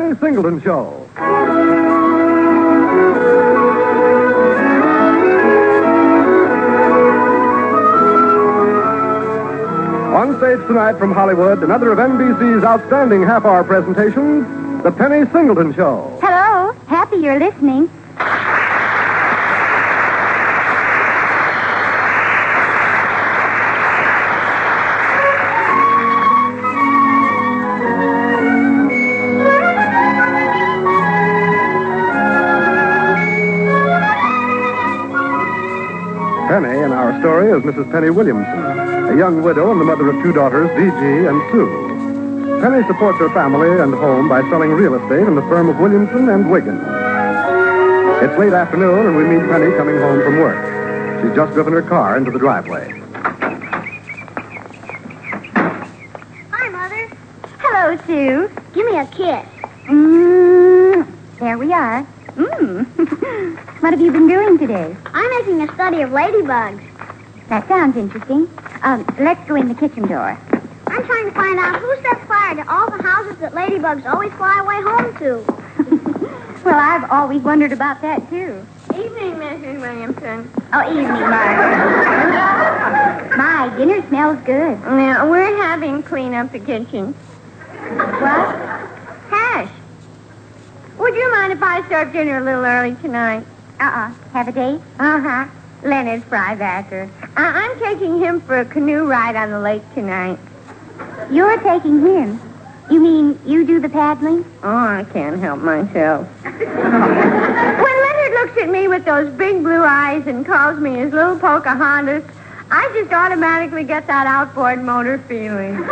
Penny Singleton Show. On stage tonight from Hollywood, another of NBC's outstanding half-hour presentations, The Penny Singleton Show. Hello. Happy you're listening. Penny in our story is Mrs. Penny Williamson, a young widow and the mother of two daughters, D.G. and Sue. Penny supports her family and home by selling real estate in the firm of Williamson and Wiggin. It's late afternoon, and we meet Penny coming home from work. She's just driven her car into the driveway. Hi, Mother. Hello, Sue. Give me a kiss. There we are. What have you been doing today? I'm making a study of ladybugs. That sounds interesting. Let's go in the kitchen door. I'm trying to find out who set fire to all the houses that ladybugs always fly away home to. Well, I've always wondered about that, too. Evening, Mrs. Williamson. Oh, evening, Margaret. My, dinner smells good. Now, we're having clean up the kitchen. What? Hash. Would you mind if I served dinner a little early tonight? Have a date? Uh-huh. Leonard Frybacker. I'm taking him for a canoe ride on the lake tonight. You're taking him. You mean you do the paddling? Oh, I can't help myself. When Leonard looks at me with those big blue eyes and calls me his little Pocahontas, I just automatically get that outboard motor feeling.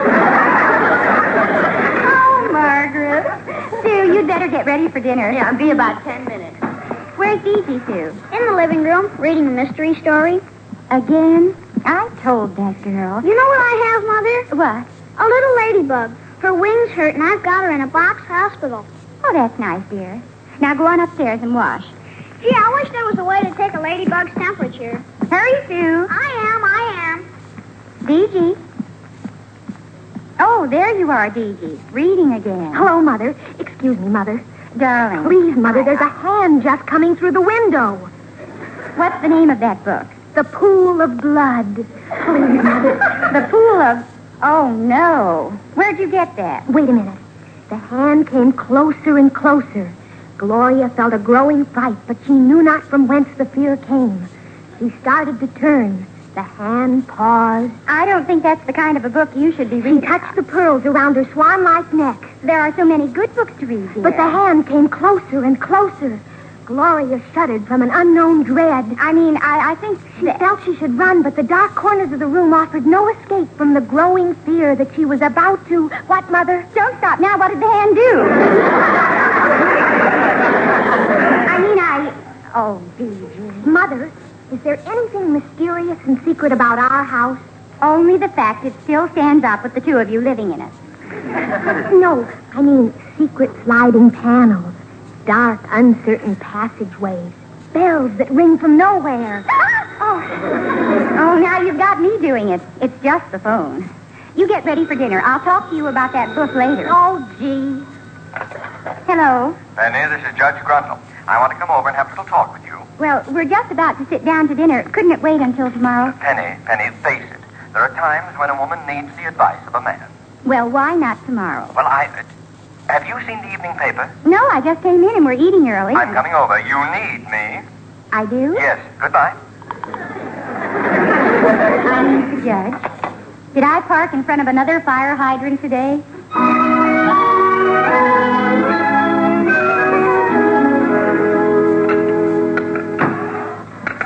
Oh, Margaret. Sue, you'd better get ready for dinner. Yeah, it'll be about 10 minutes. Where's Gigi, Sue? In the living room, reading a mystery story. Again? I told that girl. You know what I have, Mother? What? A little ladybug. Her wings hurt, and I've got her in a box hospital. Oh, that's nice, dear. Now go on upstairs and wash. Gee, I wish there was a way to take a ladybug's temperature. Hurry, Sue. I am. Gigi. Oh, there you are, Gigi. Reading again. Hello, Mother. Excuse me, Mother. Darling. Please, Mother, there's a hand just coming through the window. What's the name of that book? The Pool of Blood. Please, Mother. The Pool of... Oh, no. Where'd you get that? Wait a minute. The hand came closer and closer. Gloria felt a growing fright, but she knew not from whence the fear came. She started to turn. The hand paused. I don't think that's the kind of a book you should be reading. She touched the pearls around her swan-like neck. There are so many good books to read, dear. But the hand came closer and closer. Gloria shuddered from an unknown dread. I think she felt she should run, but the dark corners of the room offered no escape from the growing fear that she was about to... What, Mother? Don't stop now. What did the hand do? Oh, Gigi. Mother, is there anything mysterious and secret about our house? Only the fact it still stands up with the two of you living in it. No, secret sliding panels, dark, uncertain passageways, bells that ring from nowhere. Oh, now you've got me doing it. It's just the phone. You get ready for dinner. I'll talk to you about that book later. Oh, gee. Hello. Penny, this is Judge Grundle. I want to come over and have a little talk with you. Well, we're just about to sit down to dinner. Couldn't it wait until tomorrow? Penny, face it. There are times when a woman needs the advice of a man. Well, why not tomorrow? Well, have you seen the evening paper? No, I just came in and we're eating early. I'm coming over. You need me. I do? Yes. Goodbye. Mr. Judge, did I park in front of another fire hydrant today?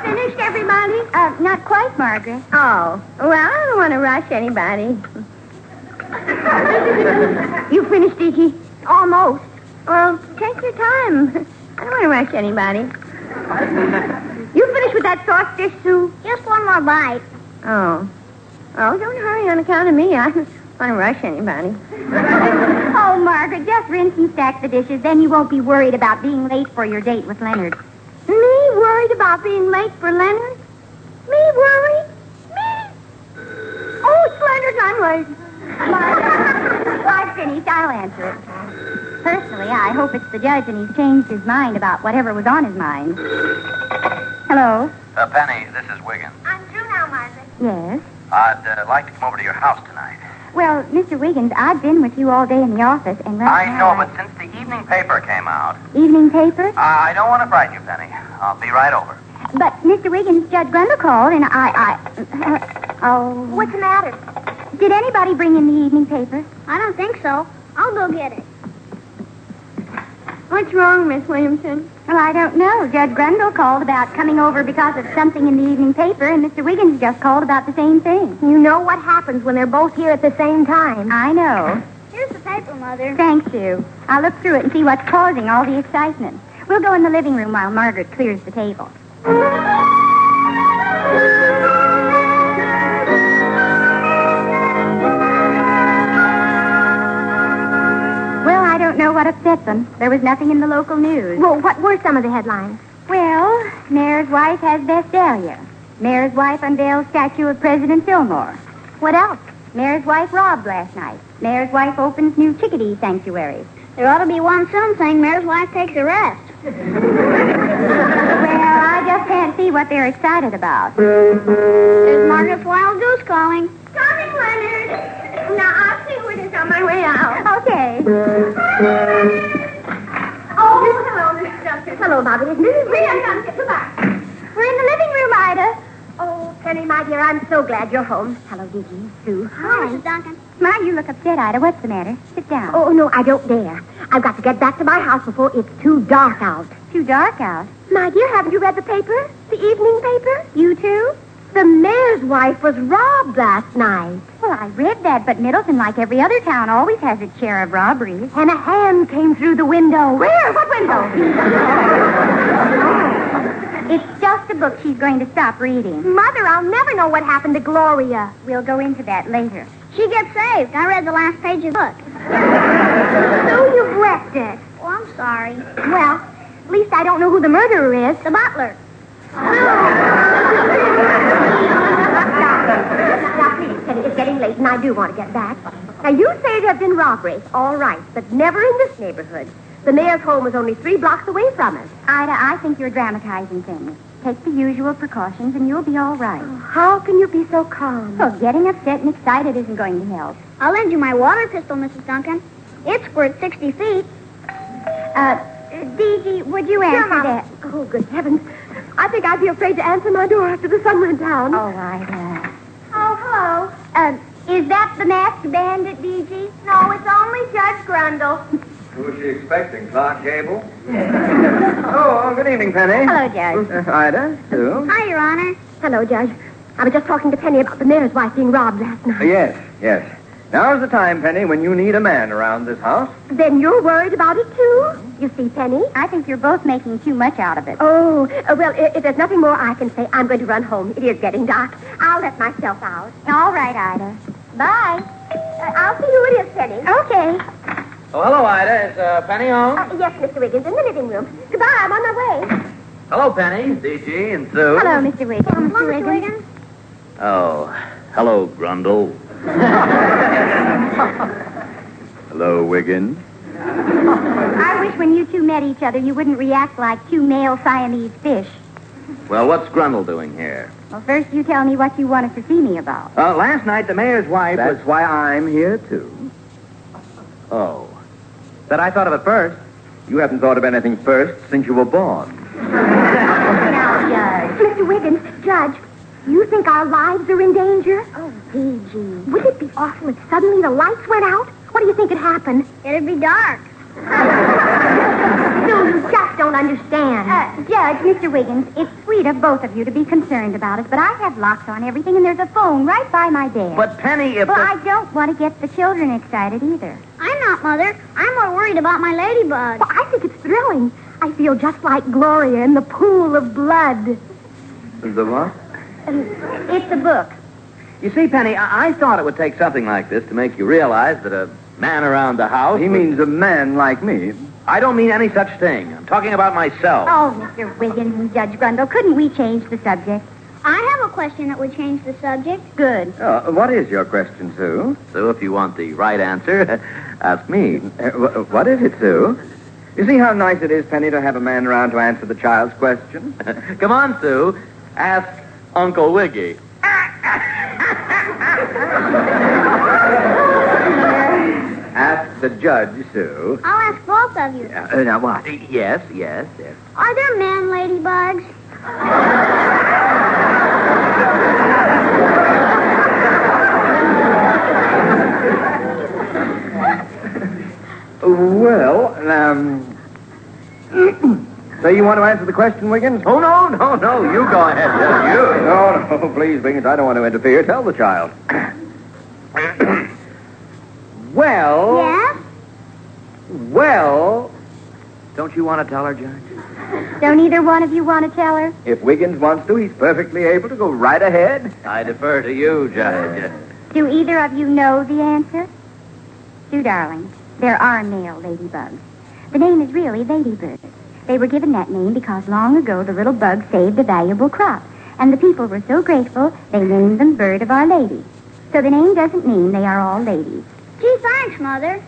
Finished, everybody? Not quite, Margaret. Oh, well, I don't want to rush anybody. You finished, Dickie? Almost. Well, take your time. I don't want to rush anybody. You finished with that sauce dish, Sue? Just one more bite. Oh. Oh, don't hurry on account of me. I don't want to rush anybody. Oh, Margaret, just rinse and stack the dishes. Then you won't be worried about being late for your date with Leonard. Me worried about being late for Leonard? Me worried? Me? Oh, it's Leonard, I'm late. Margaret, I've finished. I'll answer it. Personally, I hope it's the judge and he's changed his mind about whatever was on his mind. Hello? Penny, this is Wiggins. I'm through now, Margaret. Yes? I'd like to come over to your house tonight. Well, Mr. Wiggins, I've been with you all day in the office, and right I now... know, but since the evening paper came out... Evening paper? I don't want to frighten you, Penny. I'll be right over. But, Mr. Wiggins, Judge Grundle called, and oh... What's the matter? Did anybody bring in the evening paper? I don't think so. I'll go get it. What's wrong, Miss Williamson? Well, I don't know. Judge Grundle called about coming over because of something in the evening paper, and Mr. Wiggins just called about the same thing. You know what happens when they're both here at the same time. I know. Here's the paper, Mother. Thanks, Sue. I'll look through it and see what's causing all the excitement. We'll go in the living room while Margaret clears the table. Well, I don't know what upset them. There was nothing in the local news. Well, what were some of the headlines? Well, Mayor's wife has best dahlia. Mayor's wife unveils statue of President Fillmore. What else? Mayor's wife robbed last night. Mayor's wife opens new chickadee sanctuary. There ought to be one soon saying Mayor's wife takes a rest. Well, I just can't see what they're excited about. There's Margaret's wild goose calling. Coming, Leonard. Now, I'll see who it is on my way out. Okay. Oh, hello, Mrs. Duncan. Hello, Bobby. It's Mrs. Williams. Duncan. Goodbye. We're in the living room, Ida. Oh, Penny, my dear, I'm so glad you're home. Hello, Gigi. Sue. Hi, Mrs. Duncan. Ma, you look upset, Ida. What's the matter? Sit down. Oh, no, I don't dare. I've got to get back to my house before it's too dark out. Too dark out. My dear, haven't you read the paper? The evening paper? You too? The mayor's wife was robbed last night. Well, I read that, but Middleton, like every other town, always has its share of robberies. And a hand came through the window. Where? What window? It's just a book she's going to stop reading. Mother, I'll never know what happened to Gloria. We'll go into that later. She gets saved. I read the last page of the book. So you've wrecked it. Oh, I'm sorry. Well, at least I don't know who the murderer is. The butler. Now, please, Teddy, it's getting late, and I do want to get back. Now, you say there have been robberies, all right, but never in this neighborhood. The mayor's home is only 3 blocks away from us. Ida, I think you're dramatizing things. Take the usual precautions, and you'll be all right. How can you be so calm? Well, getting upset and excited isn't going to help. I'll lend you my water pistol, Mrs. Duncan. It squirts 60 feet. DG, would you answer that? Oh, good heavens. I think I'd be afraid to answer my door after the sun went down. Oh, Ida. Oh, hello. Is that the masked bandit, DG? No, it's only Judge Grundle. Who was she expecting? Clark Gable? Oh, good evening, Penny. Hello, Judge. Ida, Sue. Hi, Your Honor. Hello, Judge. I was just talking to Penny about the mayor's wife being robbed last night. Yes. Now's the time, Penny, when you need a man around this house. Then you're worried about it, too? You see, Penny? I think you're both making too much out of it. Oh, well, if there's nothing more I can say, I'm going to run home. It is getting dark. I'll let myself out. All right, Ida. Bye. I'll see who it is, Penny. Okay. Oh, hello, Ida. Is Penny home? Yes, Mr. Wiggins, in the living room. Goodbye, I'm on my way. Hello, Penny. DG and Sue. Hello, Mr. Wiggins. Hello, Mr. Wiggins. Oh, hello, Grundle. Hello, Wiggins. I wish when you two met each other, you wouldn't react like 2 male Siamese fish. Well, what's Grundle doing here? Well, first you tell me what you wanted to see me about. Last night the mayor's wife That's why I'm here, too. Oh. That I thought of it first. You haven't thought of anything first since you were born. Now, Judge. Mr. Wiggins, Judge, you think our lives are in danger? Oh, Gigi. Would it be awful if suddenly the lights went out? What do you think would happen? It'd be dark. No, you just don't understand. Judge, Mr. Wiggins, it's sweet of both of you to be concerned about us, but I have locks on everything, and there's a phone right by my bed. But, Penny, if Well, I don't want to get the children excited either. I'm not, Mother. I'm more worried about my ladybug. Well, I think it's thrilling. I feel just like Gloria in the pool of blood. The what? It's a book. You see, Penny, I thought it would take something like this to make you realize that a man around the house... He means a man like me. I don't mean any such thing. I'm talking about myself. Oh, Mr. Wiggins and Judge Grundle, couldn't we change the subject? I have a question that would change the subject. Good. What is your question, Sue? Sue, if you want the right answer, Ask me. What is it, Sue? You see how nice it is, Penny, to have a man around to answer the child's question? Come on, Sue. Ask Uncle Wiggy. Ask the judge, Sue. I'll ask both of you. Now what? Yes. Are there man ladybugs? Well, so you want to answer the question, Wiggins? Oh, no. You go ahead, Judge. You. No, please, Wiggins. I don't want to interfere. Tell the child. Well... Yes? Well... Don't you want to tell her, Judge? Don't either one of you want to tell her? If Wiggins wants to, he's perfectly able to go right ahead. I defer to you, Judge. Do either of you know the answer? Sue, darling, there are male ladybugs. The name is really ladybird. They were given that name because long ago the little bug saved a valuable crop, and the people were so grateful they named them Bird of Our Lady. So the name doesn't mean they are all ladies. Gee, thanks, Mother.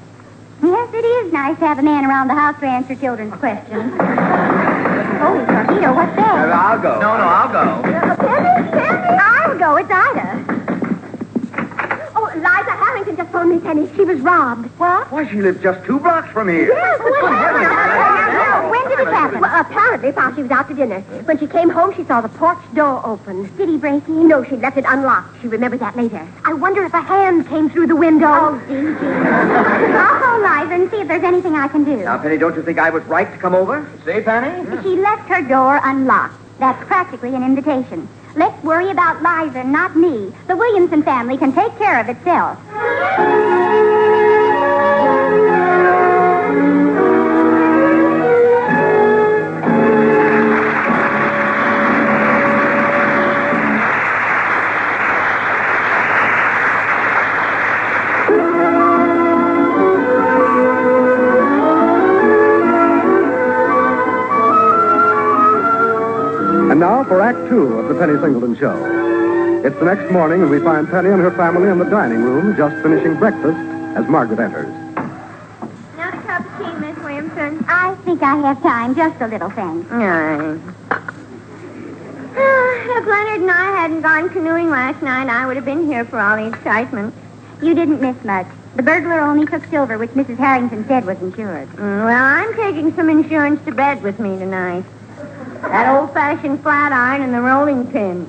Yes, it is nice to have a man around the house to answer children's questions. Holy torpedo, what's that? I'll go. No, I'll go. Penny? I'll go. It's Ida. Oh, Liza Harrington just told me, Penny, she was robbed. What? Why, she lives just 2 blocks from here. Yes, what happened? When did it happen? Well, apparently while she was out to dinner. When she came home, she saw the porch door open. Did he break in? No, she left it unlocked. She remembered that later. I wonder if a hand came through the window. Oh, Gigi. I'll call Liza and see if there's anything I can do. Now, Penny, don't you think I was right to come over? See, Penny? She left her door unlocked. That's practically an invitation. Let's worry about Liza, not me. The Williamson family can take care of itself. And now for Act Two of the Penny Singleton Show. It's the next morning, and we find Penny and her family in the dining room just finishing breakfast as Margaret enters. Another cup of tea, Miss Williamson. I think I have time. Just a little, thanks. If Leonard and I hadn't gone canoeing last night, I would have been here for all the excitement. You didn't miss much. The burglar only took silver, which Mrs. Harrington said was insured. Well, I'm taking some insurance to bed with me tonight. That old-fashioned flat iron and the rolling pin.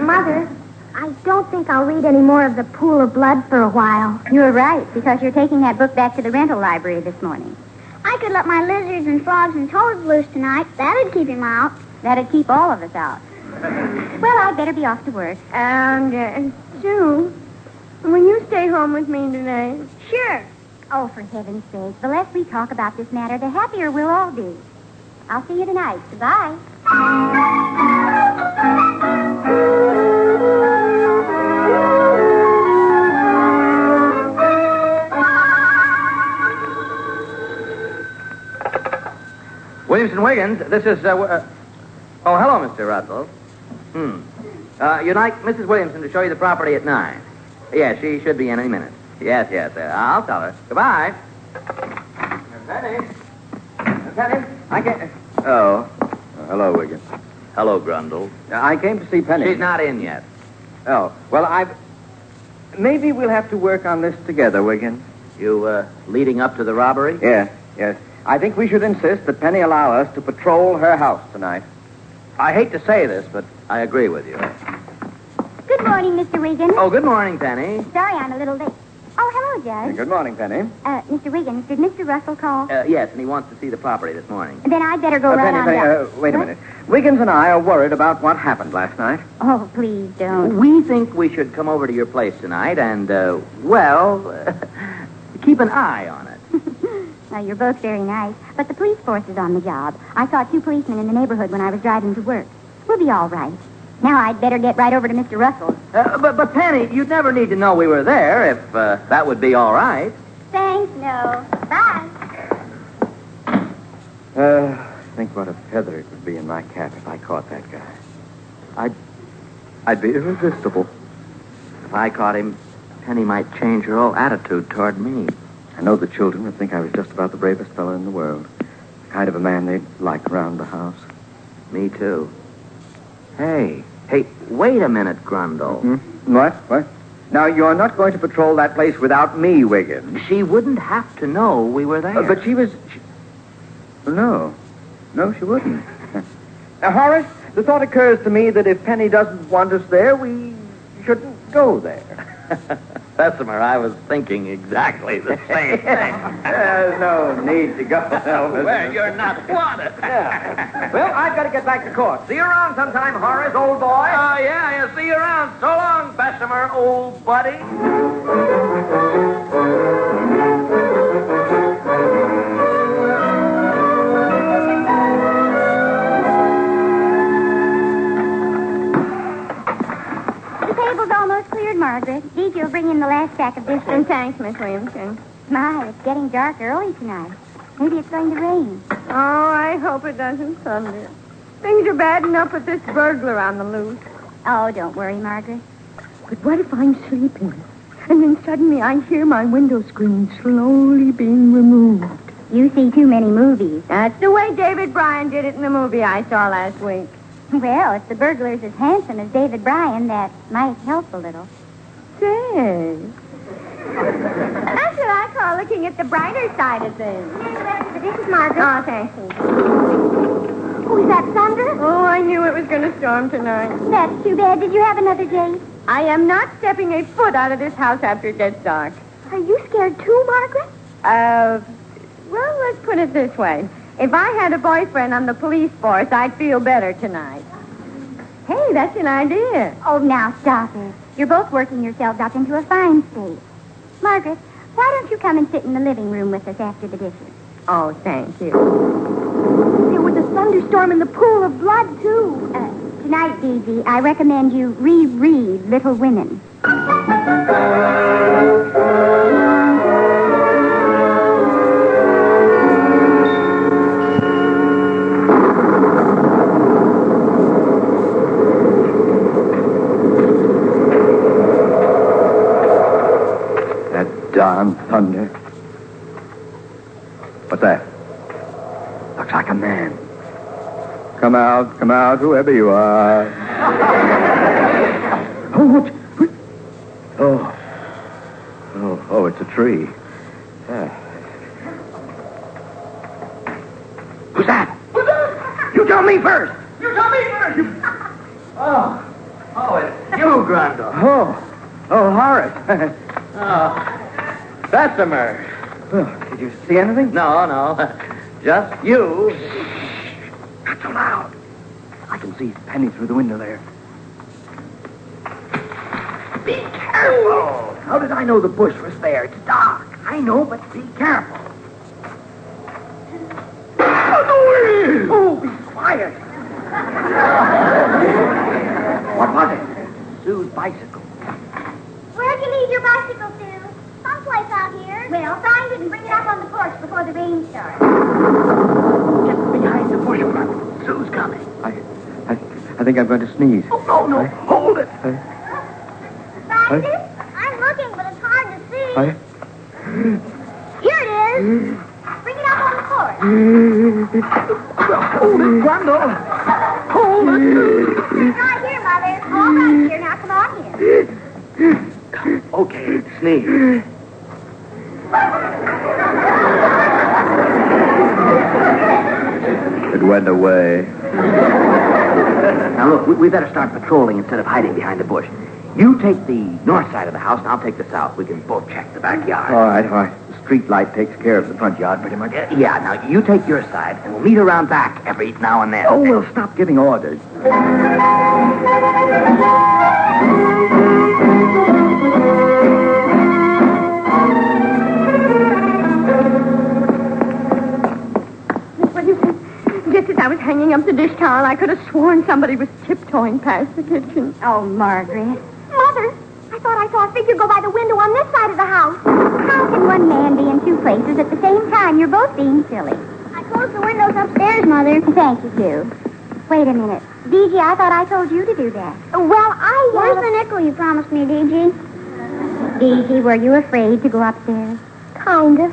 Mother, I don't think I'll read any more of The Pool of Blood for a while. You're right, because you're taking that book back to the rental library this morning. I could let my lizards and frogs and toads loose tonight. That'd keep him out. That'd keep all of us out. Well, I'd better be off to work. And, Sue, will you stay home with me today? Sure. Oh, for heaven's sake, the less we talk about this matter, the happier we'll all be. I'll see you tonight. Goodbye. Williamson Wiggins, this is, oh, hello, Mr. Russell. You'd like Mrs. Williamson to show you the property at 9. Yes, she should be in any minute. Yes, I'll tell her. Goodbye. Penny, I can't... Oh. Hello, Wiggins. Hello, Grundle. I came to see Penny. She's not in yet. Oh. Well, maybe we'll have to work on this together, Wiggins. You, leading up to the robbery? Yes. I think we should insist that Penny allow us to patrol her house tonight. I hate to say this, but I agree with you. Good morning, Mr. Wiggins. Oh, good morning, Penny. Sorry I'm a little late. Oh, hello, Judge. Good morning, Penny. Mr. Wiggins, did Mr. Russell call? Yes, and he wants to see the property this morning. Then I'd better go right on down. Wait a minute. Wiggins and I are worried about what happened last night. Oh, please don't. We think we should come over to your place tonight and, keep an eye on it. Well, you're both very nice, but the police force is on the job. I saw 2 policemen in the neighborhood when I was driving to work. We'll be all right. Now I'd better get right over to Mr. Russell. But Penny, you'd never need to know we were there if that would be all right. Thanks, no. Bye. Think what a feather it would be in my cap if I caught that guy. I'd be irresistible. If I caught him, Penny might change her whole attitude toward me. I know the children would think I was just about the bravest fellow in the world. The kind of a man they'd like around the house. Me too. Hey, wait a minute, Grundle. What? Now, you're not going to patrol that place without me, Wiggins. She wouldn't have to know we were there. But she was... No, she wouldn't. Now, Horace, the thought occurs to me that if Penny doesn't want us there, we shouldn't go there. Bessemer, I was thinking exactly the same thing. There's no need to go. Well, you're not wanted. Yeah. Well, I've got to get back to court. See you around sometime, Horace, old boy. Oh, yeah, see you around. So long, Bessemer, old buddy. Margaret. Dee, you'll bring in the last stack of dishes. And thanks, Miss Williamson. My, it's getting dark early tonight. Maybe it's going to rain. Oh, I hope it doesn't thunder. Things are bad enough with this burglar on the loose. Oh, don't worry, Margaret. But what if I'm sleeping? And then suddenly I hear my window screen slowly being removed. You see too many movies. That's the way David Bryan did it in the movie I saw last week. Well, if the burglar's as handsome as David Bryan, that might help a little. Say. That's what I call looking at the brighter side of things. This is Margaret. Oh, thank you. Oh, is that thunder? Oh, I knew it was going to storm tonight. That's too bad. Did you have another date? I am not stepping a foot out of this house after it gets dark. Are you scared too, Margaret? Well, let's put it this way. If I had a boyfriend on the police force, I'd feel better tonight. Hey, that's an idea. Oh, now stop it. You're both working yourselves up into a fine state. Margaret, why don't you come and sit in the living room with us after the dishes? Oh, thank you. There was a thunderstorm in the pool of blood, too. Tonight, Dee, I recommend you reread Little Women. Darn thunder. What's that? Looks like a man. Come out, whoever you are. Oh, it's a tree. Who's that? You tell me first. Oh, it's you, Grundle. Oh, Horace. Bessemer. Did you see anything? No. Just you. Not so loud. I can see Penny through the window there. Be careful. How did I know the bush was there? It's dark. I know, but be careful. Oh, be quiet. What was it? Sue's bicycle. Where'd you leave your bicycle, Sue? Someplace out here. Well, find it and bring it up on the porch before the rain starts. Get behind the bush, Grundle. Sue's coming. I think I'm going to sneeze. Oh, no. Hold it. Find it? I'm looking, but it's hard to see. Here it is. Bring it up on the porch. Hold it, Grundle. Hold it. It's right here, Mother. All right here. Now come on in. Okay, sneeze. It went away. Now, look, we better start patrolling instead of hiding behind the bush. You take the north side of the house, and I'll take the south. We can both check the backyard. All right. The street light takes care of the front yard pretty much. Yeah, now, you take your side, and we'll meet around back every now and then. Oh, well, stop giving orders. Just as I was hanging up the dish towel, I could have sworn somebody was tiptoeing past the kitchen. Oh, Margaret. Mother, I thought I saw a figure go by the window on this side of the house. How can one man be in two places at the same time? You're both being silly. I closed the windows upstairs, Mother. Thank you, Sue. Wait a minute. D.G., I thought I told you to do that. Well, Where's the nickel you promised me, D.G.? D.G., were you afraid to go upstairs? Kind of.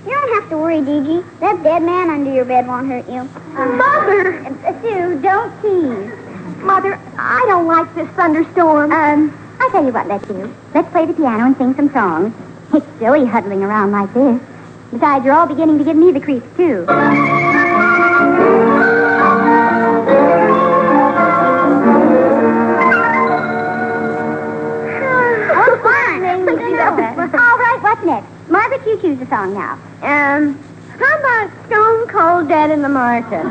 You don't have to worry, Gigi. That dead man under your bed won't hurt you. Mother! Sue, don't tease. Mother, I don't like this thunderstorm. I'll tell you what let's do. Let's play the piano and sing some songs. It's silly huddling around like this. Besides, you're all beginning to give me the creeps, too. Oh, fun. All right, what's next? Margaret, you choose a song now. How about Stone Cold Dead in the Market?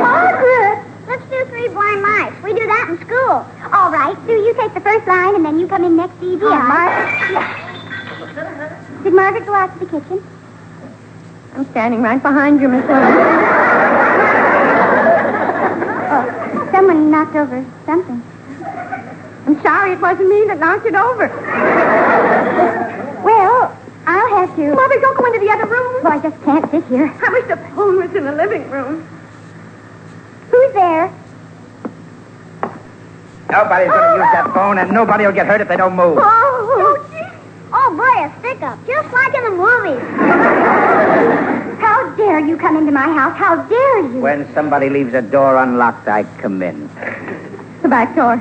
Margaret! Let's do Three Blind Mice. We do that in school. All right, Sue, you take the first line, and then you come in next, Gigi, and Margaret... Did Margaret go out to the kitchen? I'm standing right behind you, Miss Williams. Oh, someone knocked over something. I'm sorry it wasn't me that knocked it over. Well, I'll have to... Mother, don't go into the other room. Well, I just can't sit here. I wish the phone was in the living room. Who's there? Nobody's going to use that phone, and nobody will get hurt if they don't move. Oh, gee. Oh, boy, a stick-up. Just like in the movies. How dare you come into my house? How dare you? When somebody leaves a door unlocked, I come in. The back door.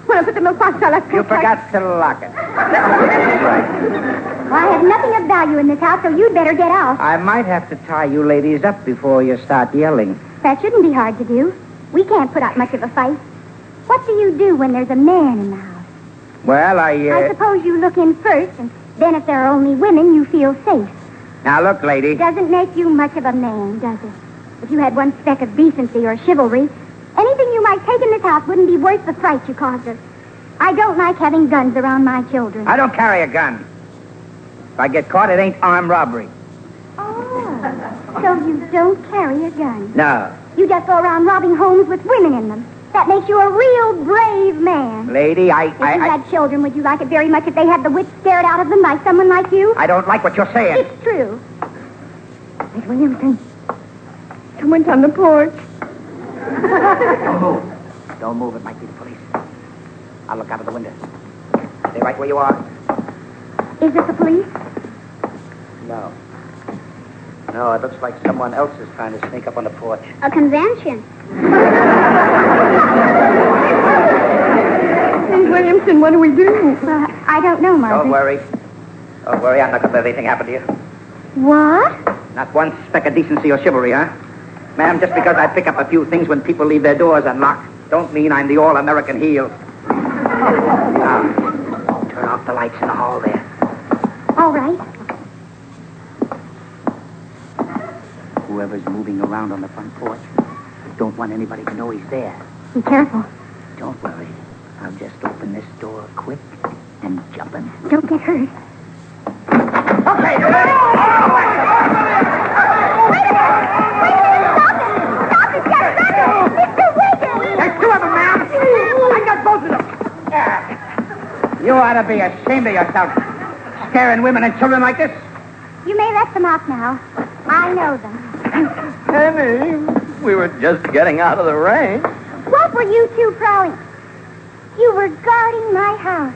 When I put the milk box, I left You forgot to lock it. Right. Well, I have nothing of value in this house, so you'd better get out. I might have to tie you ladies up before you start yelling. That shouldn't be hard to do. We can't put up much of a fight. What do you do when there's a man in the house? Well, I suppose you look in first, and then if there are only women, you feel safe. Now, look, lady. Doesn't make you much of a man, does it? If you had one speck of decency or chivalry, anything you might take in this house wouldn't be worth the fright you caused us. I don't like having guns around my children. I don't carry a gun. If I get caught, it ain't armed robbery. Oh, so you don't carry a gun. No. You just go around robbing homes with women in them. That makes you a real brave man. Lady, If you had children, would you like it very much if they had the wits scared out of them by someone like you? I don't like what you're saying. It's true. Miss Williamson, someone's on the porch. Don't move. Don't move. It might be the police. I'll look out of the window. Stay right where you are. Is it the police? No. No, it looks like someone else is trying to sneak up on the porch. A convention. Miss Williamson, what do we do? Well, I don't know, Margaret. Don't worry. Don't worry. I'm not going to let anything happen to you. What? Not one speck of decency or chivalry, huh? Ma'am, just because I pick up a few things when people leave their doors unlocked, don't mean I'm the all-American heel. Now, turn off the lights in the hall there. All right. Whoever's moving around on the front porch, don't want anybody to know he's there. Be careful. Don't worry. I'll just open this door quick and jump in. Don't get hurt. Okay, Wait a minute! Stop it! Stop it! Mr. Wiggins! There's two of them, ma'am. I got both of them. You ought to be ashamed of yourself. Scaring women and children like this. You may let them off now. I know them. Penny, we were just getting out of the rain. What were you two prowling? You were guarding my house.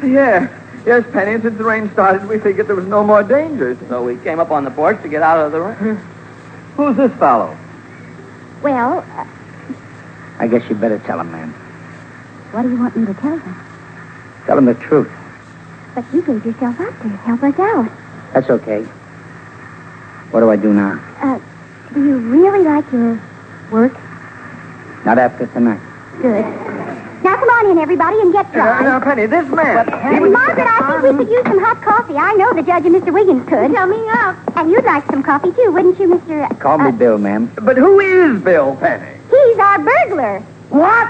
Yes, Penny. Since the rain started, we figured there was no more danger. So we came up on the porch to get out of the rain. Who's this fellow? Well, I guess you better tell him, ma'am. what do you want me to tell them? Tell him the truth. But you gave yourself up to help us out. That's okay. What do I do now? Do you really like your work? Not after tonight. Good. Now come on in, everybody, and get dry. Now, Penny, this man. Margaret, I think we could use some hot coffee. I know the judge and Mr. Wiggins could. Tell me up. And you'd like some coffee, too, wouldn't you, Mr. Call me Bill, ma'am. But who is Bill Penny? He's our burglar. What?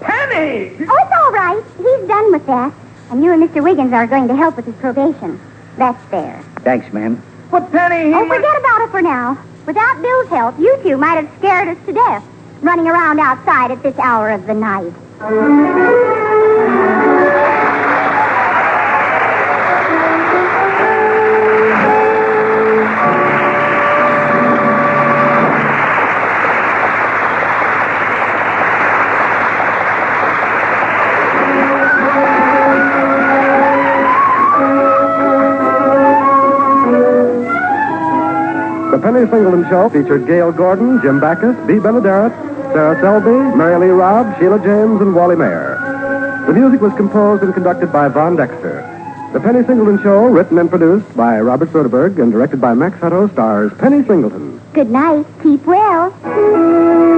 Penny! Oh, it's all right. He's done with that. And you and Mr. Wiggins are going to help with his probation. That's fair. Thanks, ma'am. But Penny, Oh, forget about it for now. Without Bill's help, you two might have scared us to death, running around outside at this hour of the night. The Penny Singleton Show featured Gail Gordon, Jim Backus, Bea Benaderet, Sarah Selby, Mary Lee Robb, Sheila James, and Wally Mayer. The music was composed and conducted by Von Dexter. The Penny Singleton Show, written and produced by Robert Soderbergh and directed by Max Hutto, stars Penny Singleton. Good night. Keep well.